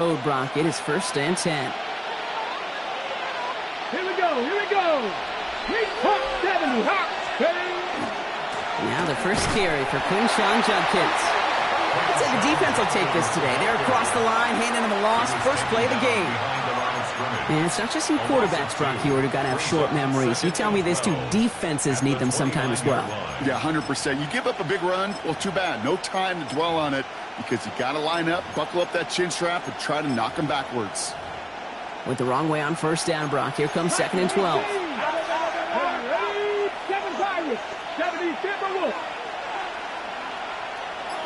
Oh, Brock, it is 1st and 10. Here we go, here we go. Hot 70, hot 70. Now the first carry for Quinshon Judkins. I'd say the defense will take this today. They're across the line, handing them a loss. First play of the game. And it's not just some quarterbacks, Brock Huard, who got to have short memories. You tell me this too, defenses need them sometime as well. Yeah, 100%. You give up a big run, well, too bad. No time to dwell on it because you got to line up, buckle up that chin strap, and try to knock them backwards. Went the wrong way on 1st down, Brock. Here comes 2nd and 12. 7 Pirates, 70 Timberwolves.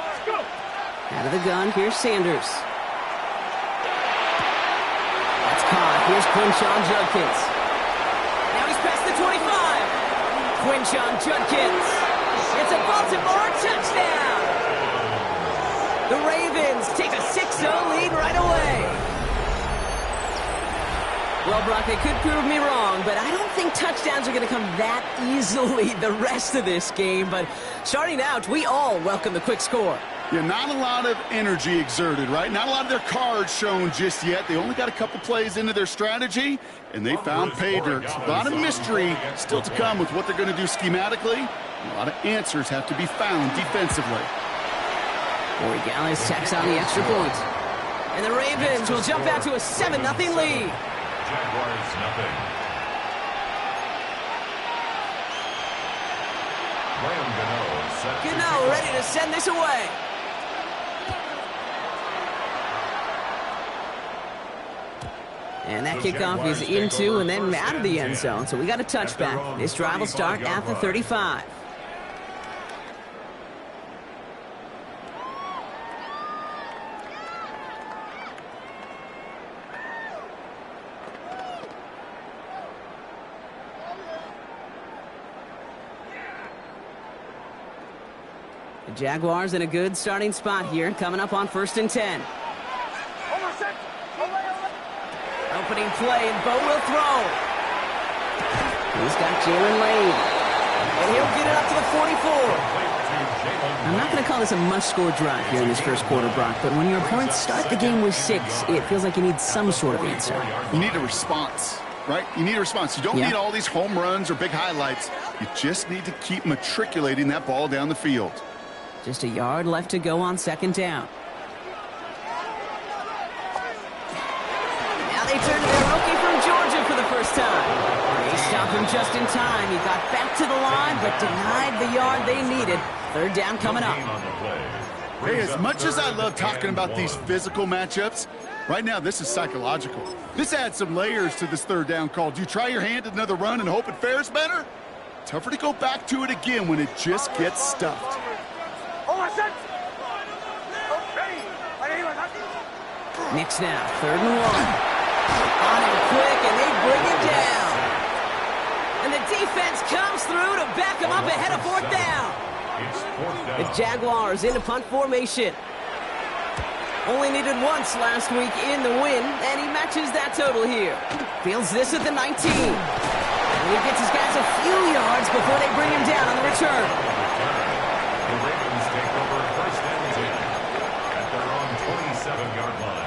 Let's go. Out of the gun, here's Sanders. That's caught. Here's Quinshon Judkins. Now he's past the 25. Quinshon Judkins. It's a Baltimore touchdown. The Ravens take a 6-0 lead right away. Well, Brock, they could prove me wrong, but I don't think touchdowns are going to come that easily the rest of this game. But starting out, we all welcome the quick score. Yeah, not a lot of energy exerted, right? Not a lot of their cards shown just yet. They only got a couple plays into their strategy, and they found pay dirt. A lot of mystery still to come with what they're going to do schematically. A lot of answers have to be found defensively. Corey Gallis tacks on the extra point. And the Ravens will jump out to a 7-0 lead. Jaguars, nothing. Graham Gano set to Gano ready to send this away. And that kickoff is into and then out of the end zone. So we got a touchback. This drive will start at the 35. The Jaguars in a good starting spot here, coming up on 1st and 10. Opening play, and Bo will throw. He's got Jalen Lane. And he'll get it up to the 44. I'm not going to call this a must-score drive here in this first quarter, Brock, but when your opponents start the game with 6, it feels like you need some sort of answer. You need a response, right? You need a response. You don't need all these home runs or big highlights. You just need to keep matriculating that ball down the field. Just a yard left to go on 2nd down. Now they turn to their rookie from Georgia for the first time. They stopped him just in time. He got back to the line, but denied the yard they needed. 3rd down coming up. Hey, as much as I love talking about these physical matchups, right now this is psychological. This adds some layers to this 3rd down call. Do you try your hand at another run and hope it fares better? Tougher to go back to it again when it just gets stuffed. Next now, 3rd and 1. On him quick, and they bring him down. And the defense comes through to back him up ahead of 4th down. The Jaguars into punt formation. Only needed once last week in the win, and he matches that total here. Fields this at the 19. And he gets his guys a few yards before they bring him down on the return. The Ravens take over 1st and 10 at their own 27-yard line.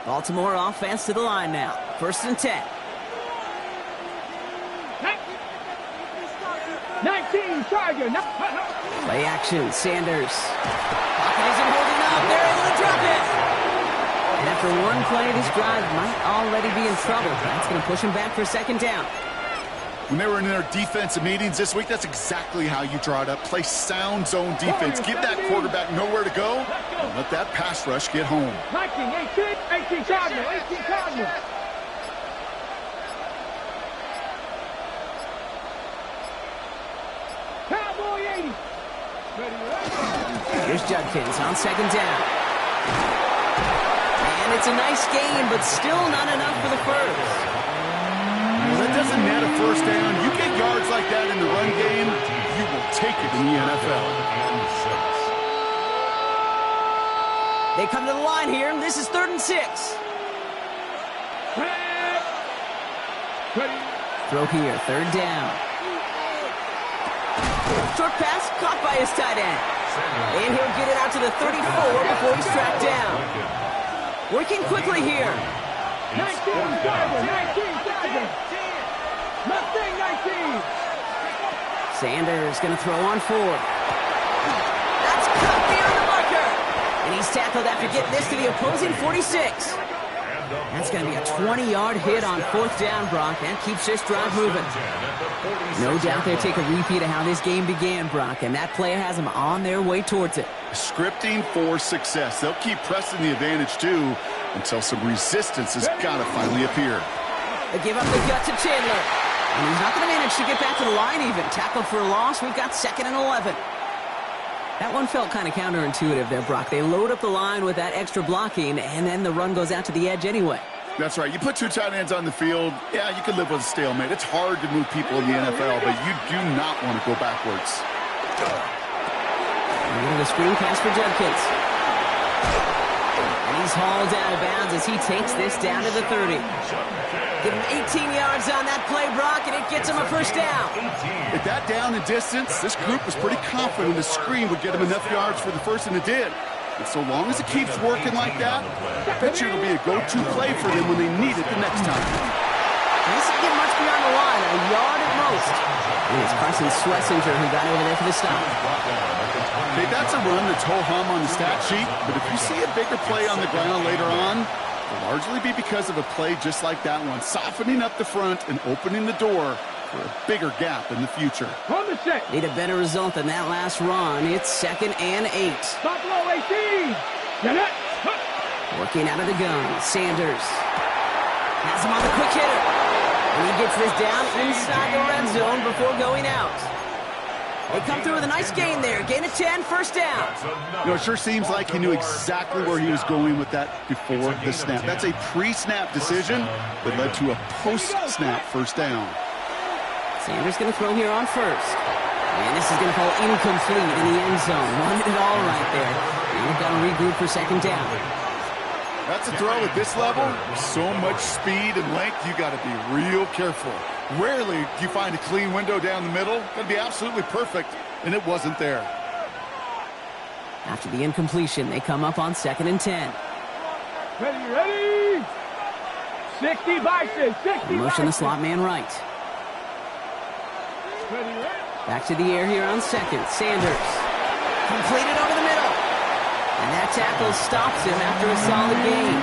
Baltimore offense to the line now. 1st and 10. 19, Tiger. Play action, Sanders. Pocket isn't holding up. They're able to drop it. And after one play, this drive might already be in trouble. That's going to push him back for 2nd down. When they were in their defensive meetings this week, that's exactly how you draw it up. Play sound zone defense. Give that quarterback nowhere to go, and let that pass rush get home. 19, 18 Cardinal, 18 Cardinal. Cowboy 80. Here's Judkins on 2nd down. And it's a nice game, but still not enough for the first. Well, that doesn't net a 1st down. You get yards like that in the run game, you will take it in the NFL. They come to the line here, and this is 3rd and 6. Ready. Throw here, third down. Short pass caught by his tight end. And he'll get it out to the 34 before he's tracked down. Working quickly here. 19 Tiger, 19 Tiger. Mustang 19. Sanders going to throw on fourth. That's cut near the marker. And he's tackled after getting this to the opposing 46. That's going to be a 20-yard hit on fourth down, Brock. That keeps this drive moving. No doubt they'll take a repeat of how this game began, Brock, and that play has them on their way towards it. Scripting for success. They'll keep pressing the advantage, too, until some resistance has got to finally appear. They give up the gut to Chandler. And he's not going to manage to get back to the line even. Tackled for a loss. We've got 2nd and 11. That one felt kind of counterintuitive there, Brock. They load up the line with that extra blocking, and then the run goes out to the edge anyway. That's right. You put 2 tight ends on the field, yeah, you can live with a stalemate. It's hard to move people in the NFL, but you do not want to go backwards. And a screen pass for Judkins. And he's hauled out of bounds as he takes this down to the 30. Give him 18 yards on that play, Brock, and it gets him a first down. At that down and distance, this group was pretty confident the screen would get him enough yards for the first, and it did. And so long as it keeps working like that, I bet you it'll be a go-to play for them when they need it the next time. This didn't get much beyond the line, a yard at most. And it's Carson Schlesinger who got over there for the stop. Hey, that's a run that's ho-hum on the stat sheet, but if you see a bigger play on the ground later on, it'll largely be because of a play just like that one, softening up the front and opening the door for a bigger gap in the future. On the set. Need a better result than that last run. It's 2nd and 8. Buffalo 18. Get it. Working out of the gun, Sanders has him on the quick hitter. And he gets this down inside the red zone before going out. They come through with a nice gain there. Gain of 10, first down. You know, it sure seems like he knew exactly where he was going with that before the snap. That's a pre-snap decision that led to a post-snap first down. Sanders going to throw here on first. And this is going to fall incomplete in the end zone. Wanted it all right there. And they've got to regroup for second down. That's a throw at this level. So much speed and length, you got to be real careful. Rarely do you find a clean window down the middle. That'd be absolutely perfect, and it wasn't there. After the incompletion, they come up on 2nd and 10. Ready, ready. 60 Bison, 60 Motion the slot man right. Ready, ready. Back to the air here on 2nd. Sanders. Completed over the middle. And that tackle stops him after a solid gain.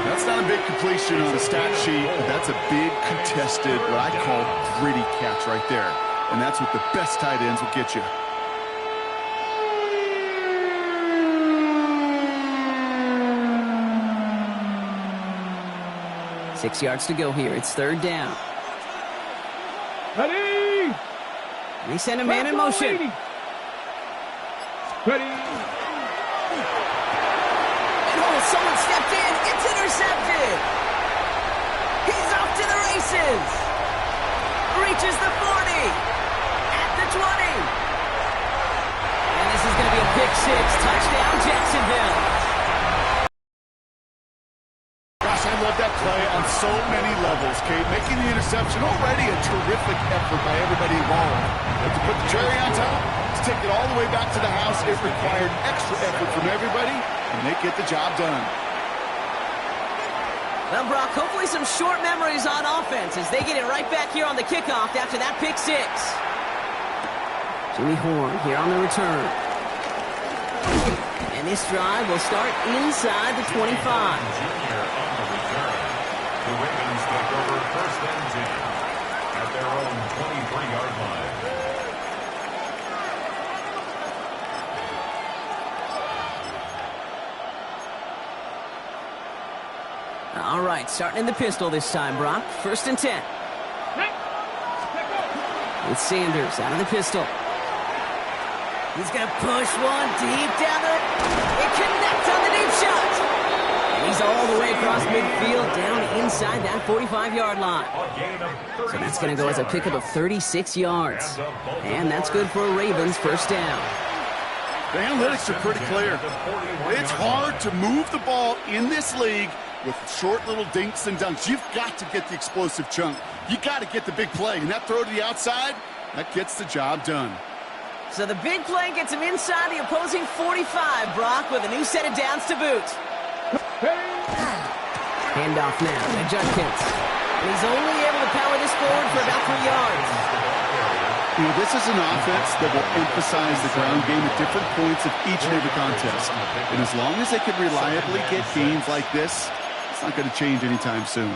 That's not a big completion on the stat sheet, but that's a big contested, what I call gritty catch right there. And that's what the best tight ends will get you. Six yards to go here. It's third down. Ready. They send a man in motion. Ready. Someone stepped in. It's intercepted. He's off to the races. Reaches the 40. At the 20. And this is going to be a pick six. Touchdown, Jacksonville. Gosh, I love that play on so many levels, Kate. Making the interception already a terrific effort by everybody involved. But to put the cherry on top, to take it all the way back to the house, it required extra effort from everybody, and they get the job done. Well, Brock, hopefully some short memories on offense as they get it right back here on the kickoff after that pick six. Jimmy Horn here on the return. And this drive will start inside the 25. Junior on the return. The Ravens take over 1st and 10 at their own 23-yard line. All right, starting in the pistol this time, Brock. 1st and 10. With Sanders out of the pistol. He's going to push one deep down the... It connects on the deep shot. And he's all the way across midfield down inside that 45-yard line. So that's going to go as a pickup of 36 yards. And that's good for a Ravens first down. The analytics are pretty clear. It's hard to move the ball in this league with short little dinks and dunks. You've got to get the explosive chunk. You got to get the big play, and that throw to the outside, that gets the job done. So the big play gets him inside the opposing 45, Brock, with a new set of downs to boot. Handoff now to Judkins. And he's only able to power this forward for about 3 yards. You know, this is an offense that will emphasize the ground game at different points of each and every contest. And as long as they can reliably get gains like this, it's not going to change anytime soon.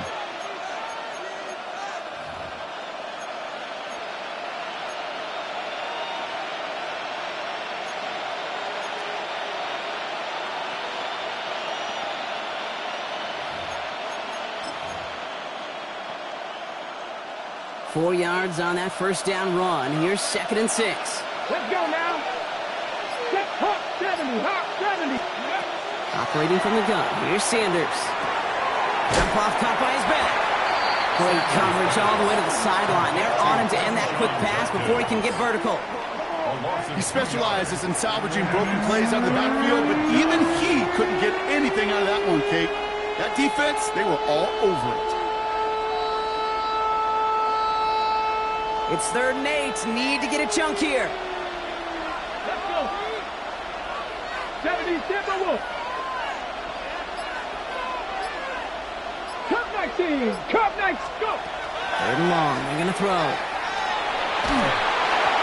Four yards on that first down run. Here's 2nd and 6. Let's go now. Set hot 70, hot 70. Operating from the gun. Here's Sanders. Jump off, caught by his back. Great coverage all the way to the sideline. They're on him to end that quick pass before he can get vertical. He specializes in salvaging broken plays out of the backfield, but even he couldn't get anything out of that one, Kate. That defense, they were all over it. It's 3rd and 8. Need to get a chunk here. Let's go. 70, Timberwolf. Cup 19. Cup 19. Go. 3rd and long. They're going to throw.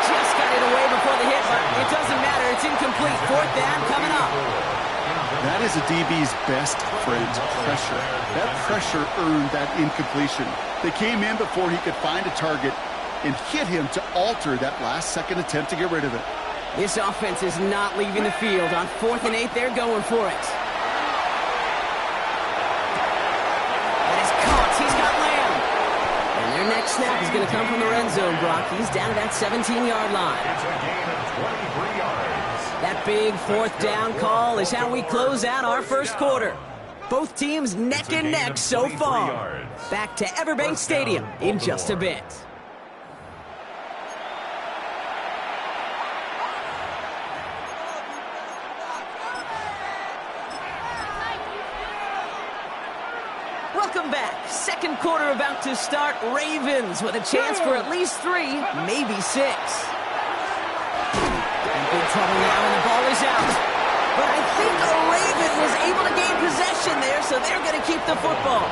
Just got it away before the hit, but it doesn't matter. It's incomplete. 4th down coming up. That is a DB's best friend, pressure. That pressure earned that incompletion. They came in before he could find a target and hit him to alter that last-second attempt to get rid of it. This offense is not leaving the field. On 4th and 8, they're going for it. That is caught. He's got Lamb. And their next snap is going to come from the red zone, Brock. He's down to that 17-yard line. It's a gain of 23 yards. That big 4th down call is how we close out our first quarter. Both teams neck and neck so far. Back to Everbank Stadium in just a bit. Welcome back. Second quarter about to start. Ravens with a chance for at least 3, maybe 6. In big trouble now, and the ball is out. But I think a Raven was able to gain possession there, so they're going to keep the football.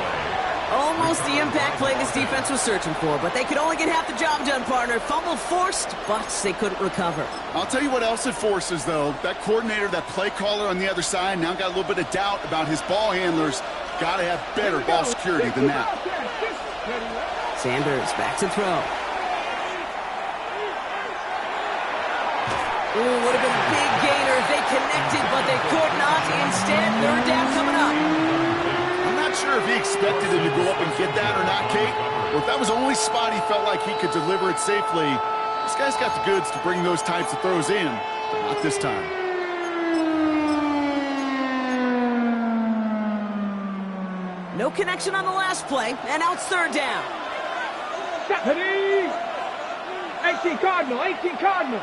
Almost the impact play this defense was searching for, but they could only get half the job done, partner. Fumble forced, but they couldn't recover. I'll tell you what else it forces, though. That coordinator, that play caller on the other side, now got a little bit of doubt about his ball handlers. Got to have better ball security than that. Sanders back to throw. Ooh, would have been a big gainer if they connected, but they could not. Instead, 3rd down coming up. I'm not sure if he expected him to go up and get that or not, Kate, or if that was the only spot he felt like he could deliver it safely. This guy's got the goods to bring those types of throws in, but not this time. No connection on the last play, and now it's 3rd down. 18 Cardinal, 18 Cardinal.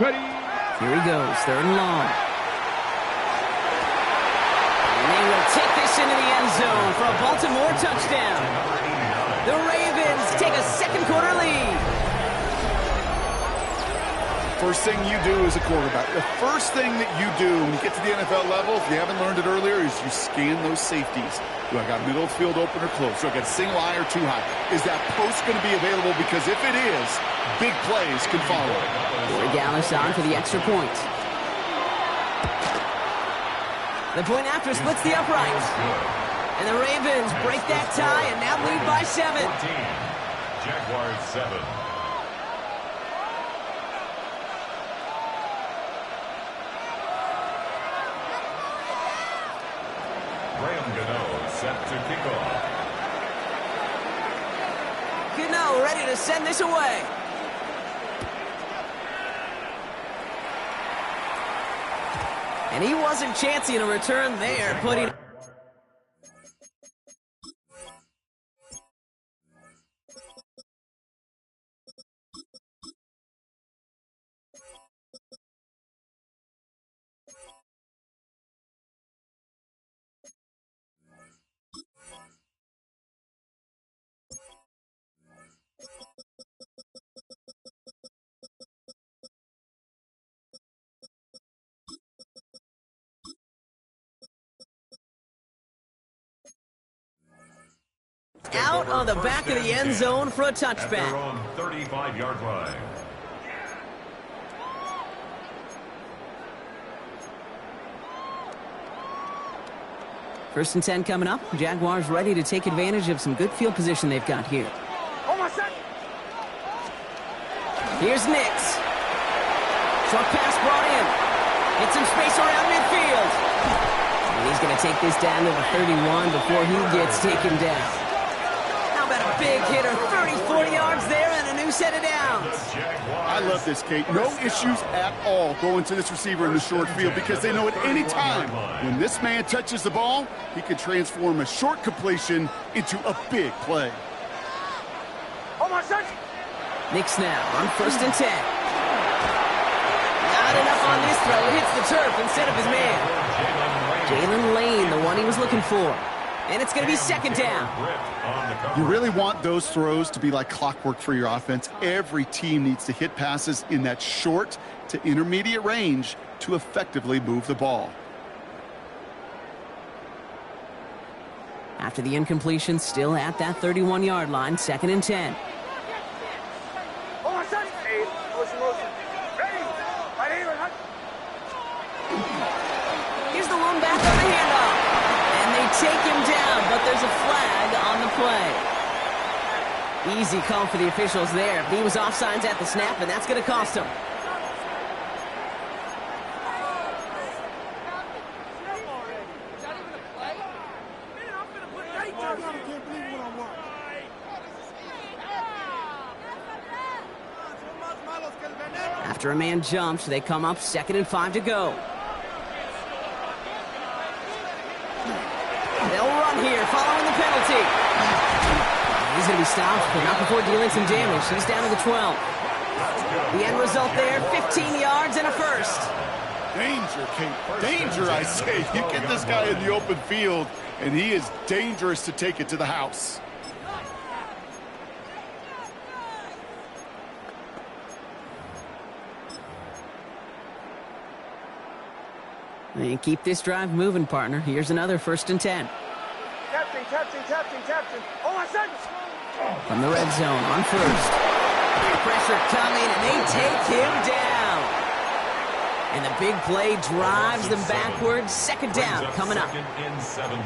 Ready. Here he goes, 3rd and long. And they will take this into the end zone for a Baltimore touchdown. The Ravens take a second quarter lead. First thing you do as a quarterback, the first thing that you do when you get to the NFL level, if you haven't learned it earlier, is you scan those safeties. Do I got middle of the field open or close? Do I got a single high or two high? Is that post going to be available? Because if it is, big plays can follow. Corey Dallas on for the extra point. The point after splits the uprights. And the Ravens break that tie and now lead by 7. 14. Jaguars 7. Graham Gano set to kick off. Gano ready to send this away. And he wasn't chancing a return there, putting out on the back of the end zone for a at their touchback. own 35-yard line. First and 10 coming up. Jaguars ready to take advantage of some good field position they've got here. Here's Nix. Short pass brought in. Get some space around midfield. And he's going to take this down to the 31 before he gets taken down. How about a big hitter? 30, 40 yards there and a new set of downs. I love this, Kate. No issues at all going to this receiver in the short field because they know at any time when this man touches the ball, he can transform a short completion into a big play. Nix now on first and 10. Not enough on this throw. It hits the turf instead of his man. Jalen Lane, the one he was looking for. And it's going to be second down. You really want those throws to be like clockwork for your offense. Every team needs to hit passes in that short to intermediate range to effectively move the ball. After the incompletion, still at that 31-yard line, second and 10. Here's the lone back on the handoff. And they take him down, but there's a flag on the play. Easy call for the officials there. He was offsides at the snap, and that's going to cost him. After a man jumps, they come up second and 5 to go. They'll run here following the penalty. He's going to be stopped, but not before dealing some damage. He's down to the 12. The end result there, 15 yards and a first. Danger, Kate. Danger, I say. You get this guy in the open field, and he is dangerous to take it to the house. And keep this drive moving, partner. Here's another first and 10. Captain. Oh, my son! From the red zone on first. Pressure coming, and they take him down. And the big play drives them backwards. Second down coming up.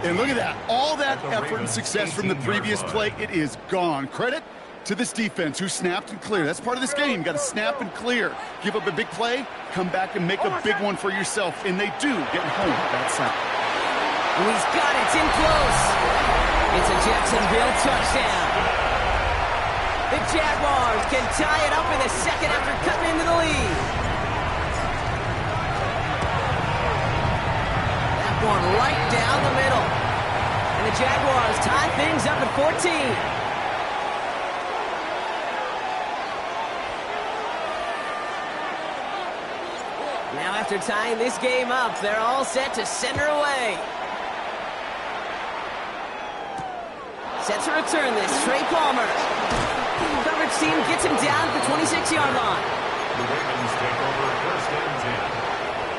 And look at that. All that effort and success from the previous play, it is gone. Credit to this defense who snapped and cleared. That's part of this game. You got to snap and clear. Give up a big play, come back and make a big one for yourself. And they do get home that side. Oh, he's got it. It's in close. It's a Jacksonville touchdown. The Jaguars can tie it up in the second after cutting into the lead. That one right down the middle. And the Jaguars tie things up at 14. Now after tying this game up, they're all set to send her away. Set to return this, Trey Palmer. Coverage team gets him down at the 26-yard line. The Ravens take over first and 10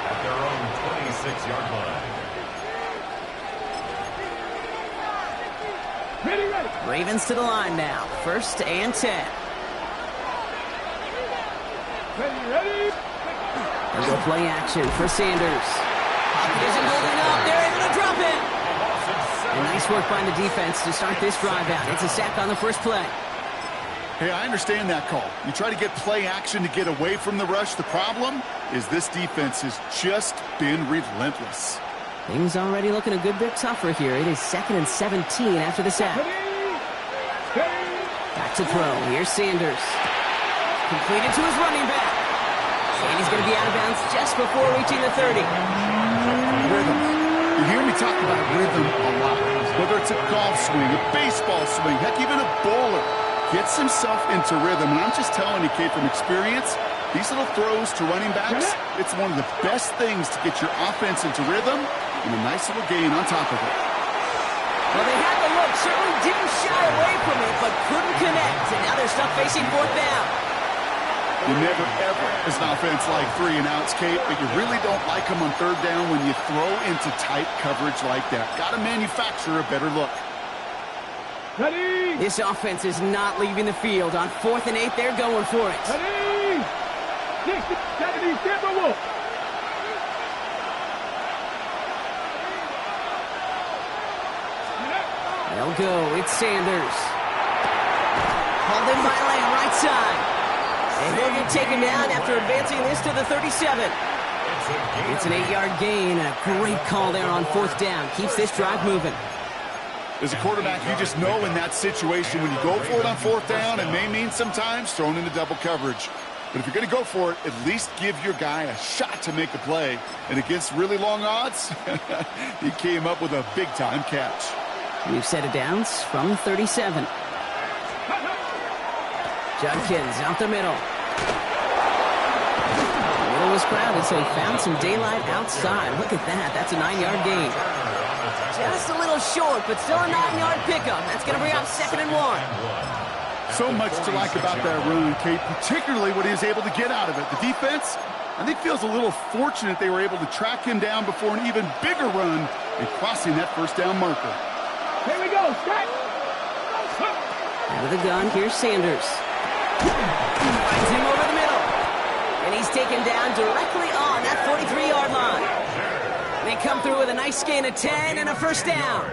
at their own 26-yard line. Ready. Ravens to the line now, first and 10. Ready. There's a play action for Sanders. Isn't holding up. They're able to drop it. And nice work by the defense to start this drive out. It's a sack on the first play. Hey, I understand that call. You try to get play action to get away from the rush. The problem is this defense has just been relentless. Things already looking a good bit tougher here. It is second and 17 after the sack. Back to throw. Here's Sanders. Completed to his running back. And he's going to be out of bounds just before reaching the 30. Rhythm. You hear me talk about rhythm a lot. Whether it's a golf swing, a baseball swing, heck, even a bowler gets himself into rhythm. And I'm just telling you, Kate, from experience, these little throws to running backs, it's one of the best things to get your offense into rhythm and a nice little gain on top of it. Well, they had the look, certainly didn't shy away from it, but couldn't connect. And now they're stuck facing fourth down. You never, ever, as an offense, like 3 and outs, Kate, but you really don't like them on third down when you throw into tight coverage like that. Got to manufacture a better look. Ready. This offense is not leaving the field. On 4th and 8, they're going for it. Ready. 60, 70, Timberwolves. They'll go. It's Sanders. Hauled in by Lamb, right side. And he'll get taken down after advancing this to the 37. It's an 8-yard gain. A great call there on 4th down. Keeps this drive moving. As a quarterback, you just know in that situation when you go for it on 4th down, it may mean sometimes thrown into double coverage. But if you're going to go for it, at least give your guy a shot to make a play. And against really long odds, he came up with a big-time catch. We've set it downs from the 37. Judkins out the middle. The middle was crowded, so he found some daylight outside. Look at that. That's a 9-yard gain. Just a little short, but still a 9-yard pickup. That's going to bring up 2nd and 1. So much to like about that run, Kate, particularly what he was able to get out of it. The defense, I think, feels a little fortunate they were able to track him down before an even bigger run and crossing that 1st down marker. Here we go, Scott. Out of the gun, here's Sanders. Finds him over the middle. And he's taken down directly on that 43-yard line. They come through with a nice gain of 10 and a 1st down.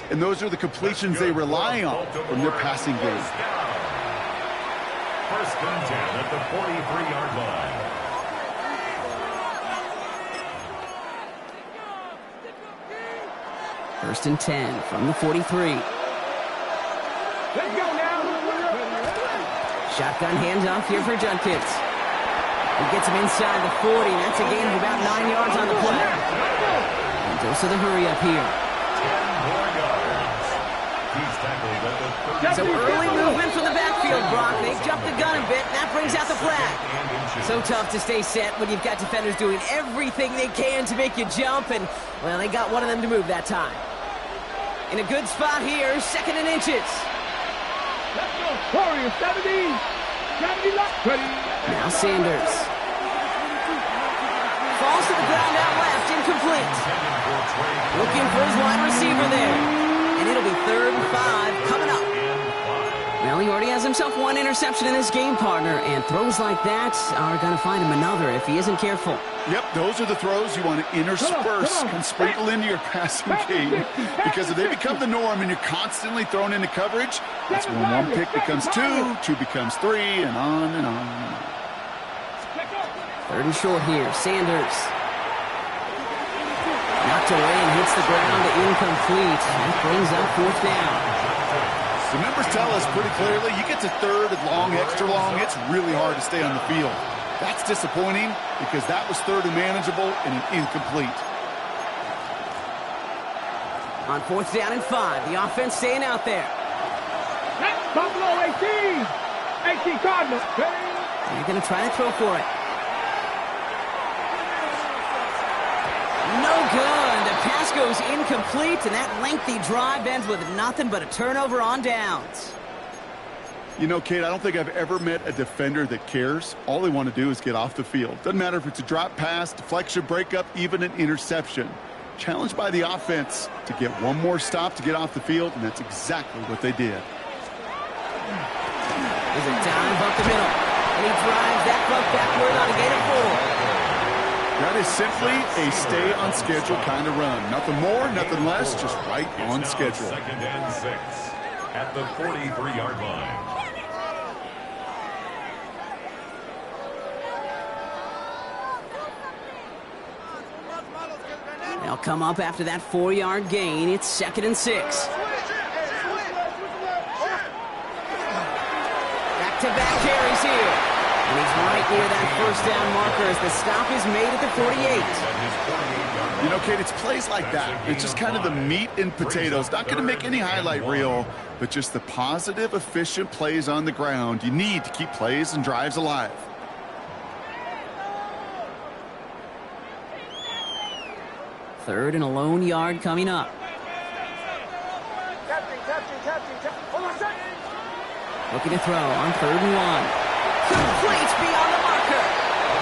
And those are the completions they rely on from their passing game. 1st and 10 at the 43-yard line. First and 10 from the 43. Let's go now. Shotgun handoff here for Judkins. He gets him inside the 40. That's a gain of about 9 yards on the play. And goes to the hurry up here. 10 more yards. He's tackled at the 30. So early movement from the backfield, Brock. They jumped the gun a bit. That brings out the flag. So tough to stay set when you've got defenders doing everything they can to make you jump. And, well, they got one of them to move that time. In a good spot here, 2nd and inches. Let's go. Warriors, 70. 70 left. Ready. Now Sanders. Falls to the ground out left, incomplete. Looking for his wide receiver there. And it'll be 3rd and 5 coming up. Well, he already has himself one interception in this game, partner, and throws like that are going to find him another if he isn't careful. Yep, those are the throws you want to intersperse and sprinkle into your passing game. Because if they become the norm and you're constantly thrown into coverage, that's when one pick becomes 2, 2 becomes 3, and on and on and on. 3rd and short here, Sanders. Knocked away and hits the ground, incomplete. That brings up 4th down. The numbers tell us pretty clearly, you get to 3rd and long, extra long, it's really hard to stay on the field. That's disappointing because that was 3rd and manageable and an incomplete. On 4th down and 5, the offense staying out there. That's Buffalo 18. 18 Cardinals. They're going to try to throw for it. No good. The pass goes incomplete, and that lengthy drive ends with nothing but a turnover on downs. You know, Kate, I don't think I've ever met a defender that cares. All they want to do is get off the field. Doesn't matter if it's a drop pass, deflection, breakup, even an interception. Challenged by the offense to get one more stop to get off the field, and that's exactly what they did. There's a dive up the middle, and he drives that puck backward on a gain of 4. That is simply a stay-on-schedule kind of run. Nothing more, nothing less, just right on schedule. 2nd and 6 at the 43-yard line. They'll come up after that 4-yard gain. It's 2nd and 6. Back-to-back carries here. And he's right near that 1st down marker as the stop is made at the 48. You know, Kate, it's plays like that. It's just kind of the meat and potatoes. Not going to make any highlight reel, but just the positive, efficient plays on the ground. You need to keep plays and drives alive. Third and a lone yard coming up. Looking to throw on 3rd and 1. Complete beyond the marker.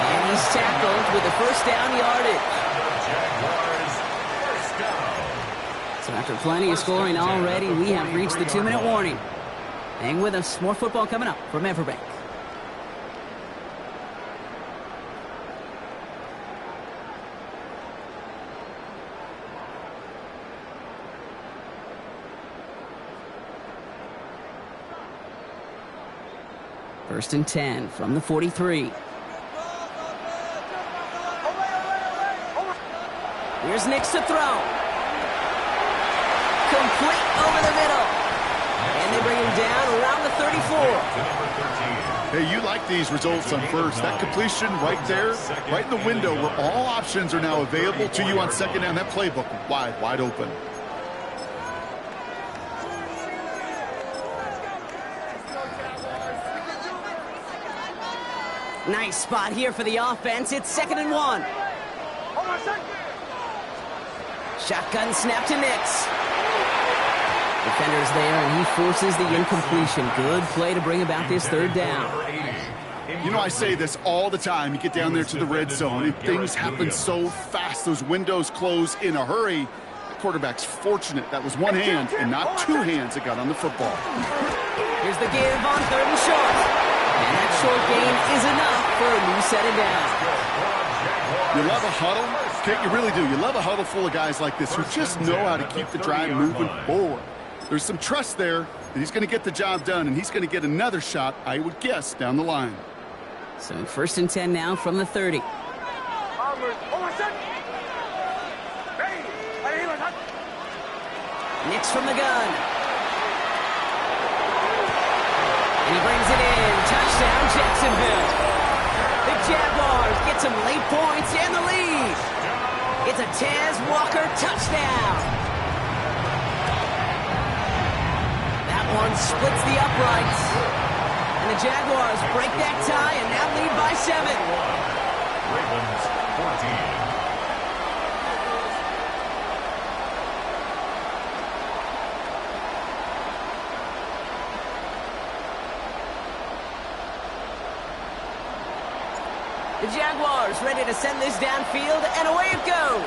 And he's tackled with the 1st down yardage. So after plenty of scoring already, we have reached the 2-minute warning. Hang with us. More football coming up from Everbank. First and 10 from the 43. Here's Nix to throw. Complete over the middle. And they bring him down around the 34. Hey, you like these results on first. That completion right there, right in the window where all options are now available to you on second down. That playbook wide open. Nice spot here for the offense. It's 2nd and 1. Shotgun snap to Nix. Defender's there, and he forces the incompletion. Good play to bring about this 3rd down. You know, I say this all the time. You get down there to the red zone, and things happen so fast. Those windows close in a hurry. The quarterback's fortunate. That was one hand and not two hands that got on the football. Here's the give on 3rd and short. And that short gain is enough for a new set of down. You love a huddle? Kate, you really do. You love a huddle full of guys like this who just know how to keep the drive moving forward. There's some trust there that he's going to get the job done, and he's going to get another shot, I would guess, down the line. So 1st and 10 now from the 30. Nix from the gun. And he brings it in. Touchdown, Jacksonville. The Jaguars get some late points and the lead. It's a Taz Walker touchdown. That one splits the uprights. And the Jaguars break that tie and now lead by 7. Ravens 14. The Jaguars ready to send this downfield, and away it goes.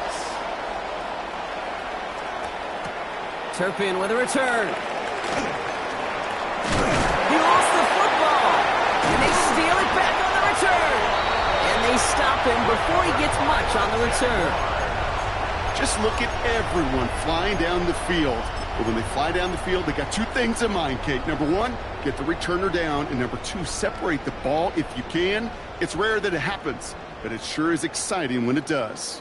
Turpin with a return. He lost the football, and they steal it back on the return. And they stop him before he gets much on the return. Just look at everyone flying down the field. But when they fly down the field, they got two things in mind, Kate. Number one, get the returner down. And number two, separate the ball if you can. It's rare that it happens, but it sure is exciting when it does.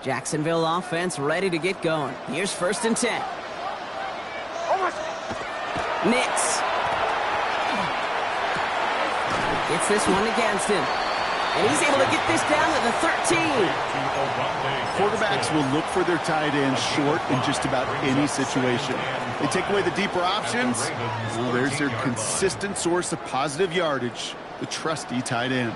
Jacksonville offense ready to get going. Here's 1st and 10. Nix. Gets this one against him. And he's able to get this down to the 13. Quarterbacks will look for their tight ends short in just about any situation. They take away the deeper options. Well, there's their consistent source of positive yardage, the trusty tight end.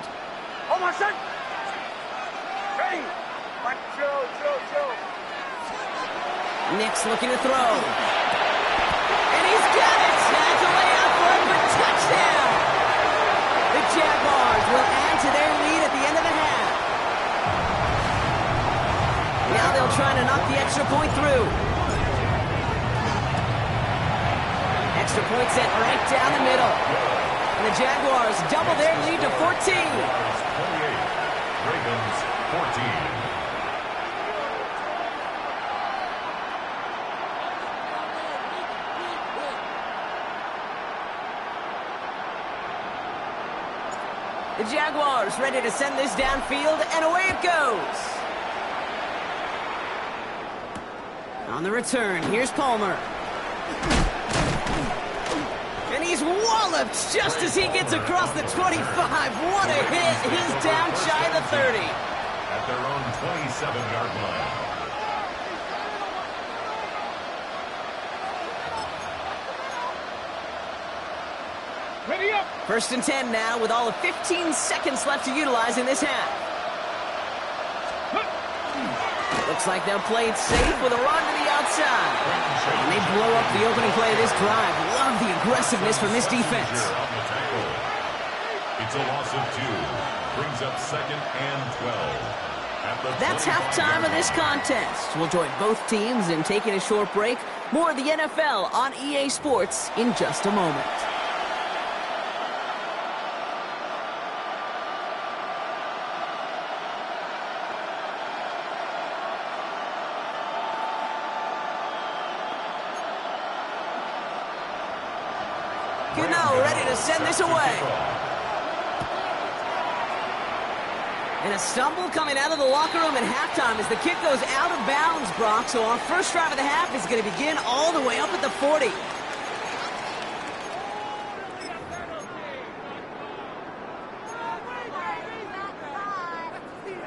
Nix looking to throw. And he's got it. That's a layup for him, but touchdown. The Jaguars will add to their lead at the end of the half. Now they'll try to knock the extra point through. Extra point set right down the middle. And the Jaguars double their lead to 14. 28. Ravens 14. The Jaguars ready to send this downfield, and away it goes. On the return, here's Palmer. And he's walloped just as he gets across the 25. What a hit. He's down shy of the 30. At their own 27-yard line. Ready up. 1st and 10 now with all of 15 seconds left to utilize in this half. Looks like they'll play it safe with a run to the outside. And they blow up the opening play of this drive. Love the aggressiveness from this defense. It's a loss of 2. Brings up 2nd and 12. That's halftime of this contest. We'll join both teams in taking a short break. More of the NFL on EA Sports in just a moment. Gano ready to send this away. And a stumble coming out of the locker room at halftime as the kick goes out of bounds, Brock. So our first drive of the half is going to begin all the way up at the 40.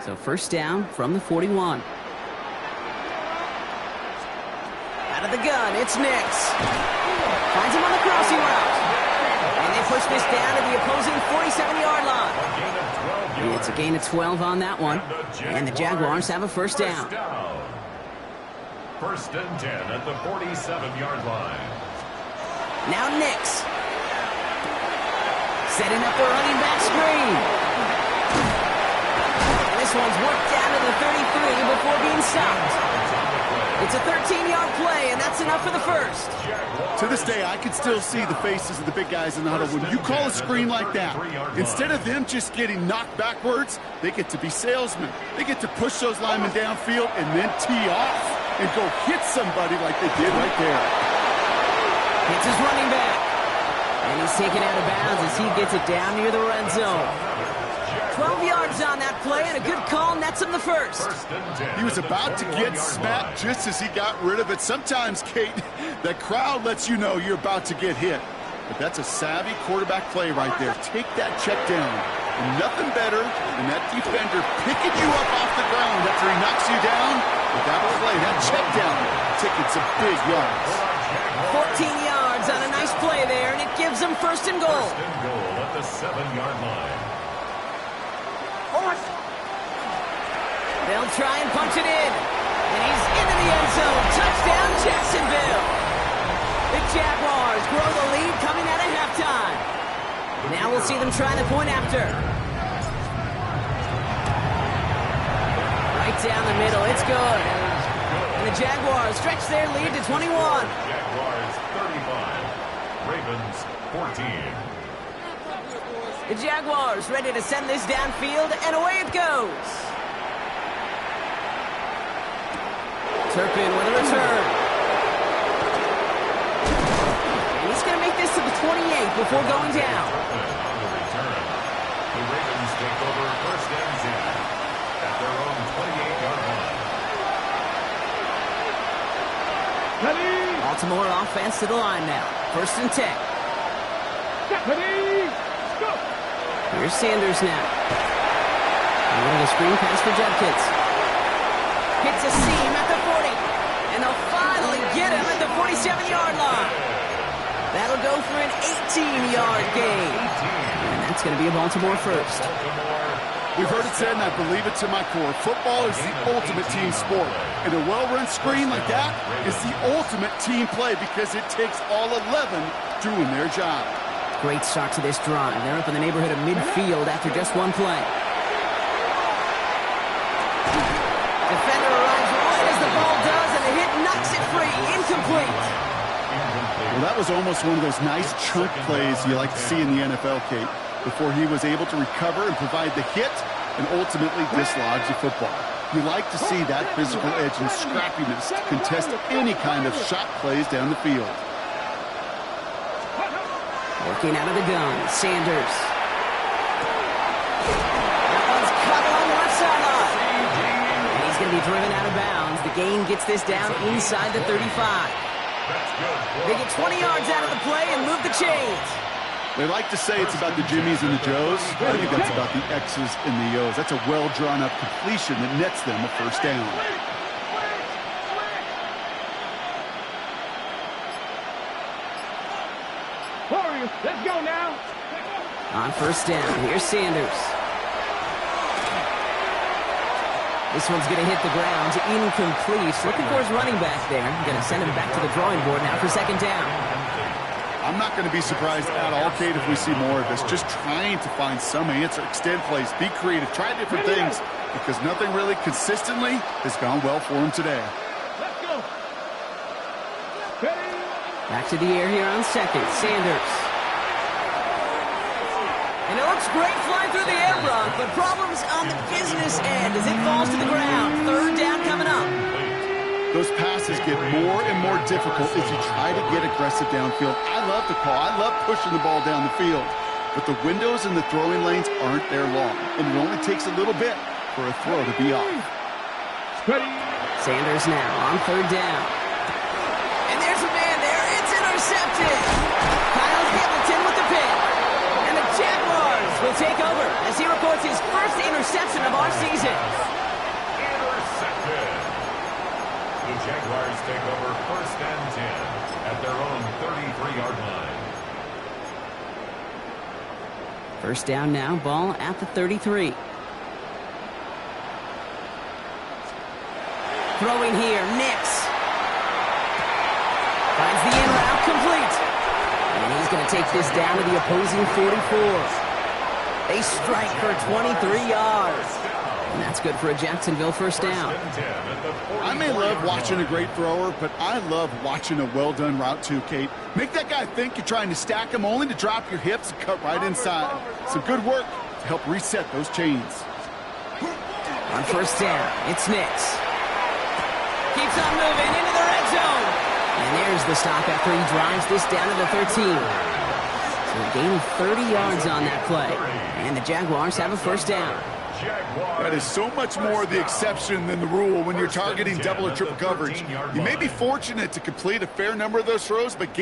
So first down from the 41. Out of the gun, it's Nix. Finds him on the crossing route. And they push this down to the opposing 47-yard line. It's a gain of 12 on that one. And the Jaguars have a first down. First and 10 at the 47-yard line. Now Nix. Setting up a running back screen. And this one's worked down to the 33 before being stopped. It's a 13-yard play, and that's enough for the first. To this day, I can still see the faces of the big guys in the huddle. When you call a screen like that, instead of them just getting knocked backwards, they get to be salesmen. They get to push those linemen downfield and then tee off and go hit somebody like they did right there. It's his running back. And he's taken out of bounds as he gets it down near the red zone. 12 yards on that play, and a good call nets him the first. He was about to get smacked just as he got rid of it. Sometimes, Kate, that crowd lets you know you're about to get hit. But that's a savvy quarterback play right there. Take that check down. And nothing better than that defender picking you up off the ground after he knocks you down. With that play, that check down, taking some big yards. 14 yards on a nice play there, and it gives them first and goal. First and goal at the 7-yard line. They'll try and punch it in. And he's into the end zone. Touchdown, Jacksonville. The Jaguars grow the lead coming out of halftime. Now we'll see them trying to point after. Right down the middle. It's good. And the Jaguars stretch their lead to 21. Jaguars 35. Ravens 14. The Jaguars ready to send this downfield, and away it goes. Turpin with a return. And he's going to make this to the 28 before going down. On the return, the Ravens take over first and 10 at their own 28-yard line. Baltimore offense to the line now. First and 10. Here's Sanders now. A little screen pass for Judkins. Hits a seam at the 40. And they'll finally get him at the 47-yard line. That'll go for an 18-yard gain. And that's going to be a Baltimore first. We've heard it said, and I believe it to my core, football is the ultimate team sport. And a well-run screen like that is the ultimate team play because it takes all 11 doing their job. Great start to this drive. They're up in the neighborhood of midfield after just one play. Defender arrives right as the ball does, and the hit knocks it free. Incomplete. Well, that was almost one of those nice chunk plays you like to see in the NFL, Kate, before he was able to recover and provide the hit and ultimately dislodge the football. You like to see that physical edge and scrappiness to contest any kind of shot plays down the field. Working out of the gun, Sanders. That one's cut on the left sideline. And he's going to be driven out of bounds. The gain gets this down inside the 35. They get 20 yards out of the play and move the chains. They like to say it's about the Jimmies and the Joes. I think that's about the X's and the O's. That's a well-drawn-up completion that nets them a first down. Let's go now. On first down, here's Sanders. This one's going to hit the ground. Incomplete. Looking for his running back there. Going to send him back to the drawing board now for second down. I'm not going to be surprised at all, Kate, if we see more of this. Just trying to find some answer, extend plays, be creative, try different things, because nothing really consistently has gone well for him today. Let's go. Back to the air here on second. Sanders. And it looks great flying through the air, Brock, but problems on the business end as it falls to the ground. Third down coming up. Those passes get more and more difficult as you try to get aggressive downfield. I love the call. I love pushing the ball down the field. But the windows in the throwing lanes aren't there long, and it only takes a little bit for a throw to be off. Sanders now on third down. And there's a man there. It's intercepted. Kyle Hamilton with the pick. And the Jaguars will take over as he records his first interception of our season. Intercepted. The Jaguars take over first and 10 at their own 33-yard line. First down now, ball at the 33. Throwing here, Nix. Finds the in route, complete. And he's going to take this down to the opposing 44. They strike for 23 yards. And that's good for a Jacksonville first down. I may love watching a great thrower, but I love watching a well-done route too, Kate. Make that guy think you're trying to stack him only to drop your hips and cut right inside. Some good work to help reset those chains. On first down, it's Nix. Keeps on moving into the red zone. And there's the stop after he drives this down to the 13. So a gain of 30 yards on that play. And the Jaguars have a first down. That is so much more the exception than the rule when you're targeting double or triple coverage. You may be fortunate to complete a fair number of those throws, but